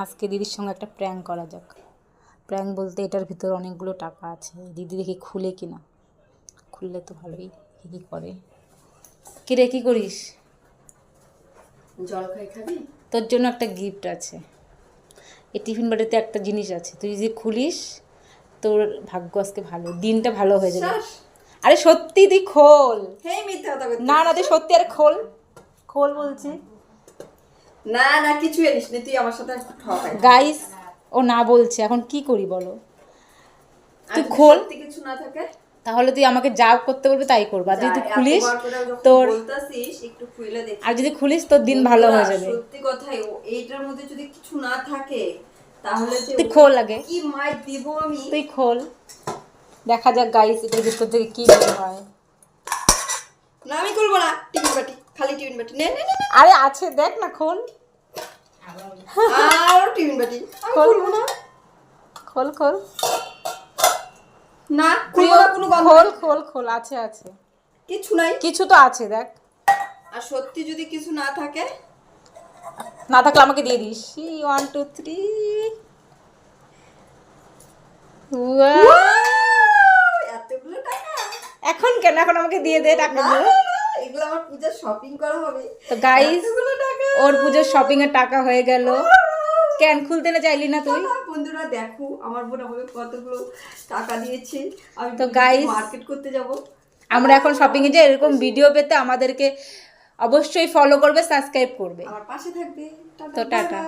আজকে দিদির সঙ্গে একটা প্র্যাঙ্ক করা যাক। প্র্যাঙ্ক বলতে এটার ভিতরে অনেকগুলো টাকা আছে। দিদি দেখি খুলে কিনা, খুললে তো ভালোই। কী করে কিরে, কী করিস? জল খাবি? তোর জন্য একটা গিফট আছে। এই টিফিন বাটিতে একটা জিনিস আছে, তুই যদি খুলিস তোর ভাগ্য আজকে ভালো, দিনটা ভালো হয়ে যাবে। আরে সত্যি, তুই খোল। হেই, মিথ্যা কথা বলছিস? না না, তুই সত্যি, আরে খোল, খোল বলছি। না না, কিছু জানিস না, তুই আমার সাথে ঠকাই। গাইস, ও না বলছে, এখন কি করি বলো? তুই আর খোল। সত্যি কিছু না থাকে তাহলে তুই আমাকে যা করতে বলবি তাই করবা। যদি তুই খুলিস তোর তোর, বলতাছিস একটু খুলে দেখ। আর যদি খুলিস তোর দিন ভালো হয়ে যাবে। সত্যি কথাই, এইটার মধ্যে যদি কিছু না থাকে তাহলে যে তুই খোল আগে, কি মাইর দিব আমি। তুই খোল, দেখা যাক গাইস এটার ভিতর থেকে কি বের হয়। না আমি করবো না, টিফিন বাটি, খালি টিফিন বাটি। নে নে নে নে। আরে আছে, দেখ না, খোল। আর টিফিন বাটি খোল খুলবো না। খোল খোল না খুলবো না, কোনো গন্ধ খোল নেই। খোল খোল, আছে আছে, কিছু নাই। কিছু তো আছে, দেখ। আর সত্যি যদি কিছু না থাকে, না থাকলে আমাকে দিয়ে দিস। 1 2 3। এতগুলো টাকা এখন কেন? এখন আমাকে দিয়ে দে না, টাকাগুলো। না, না, এগুলো আমার পূজার শপিং করা হবে। তো গাইস, এতগুলো টাকা। ওর পুজোর শপিং এর টাকা হয়ে গেল। কেন খুলতে না চাইলি না তুই? বন্ধুরা দেখো, আমার বোন আমাকে কতগুলো টাকা দিয়েছে। আমি তো গাইস, মার্কেট করতে যাব। আমরা এখন শপিং এ যাই। এরকম ভিডিও পেতে আমাদেরকে অবশ্যই ফলো করবে, সাবস্ক্রাইব করবে। আমার পাশে থাকবে। তো টাটা।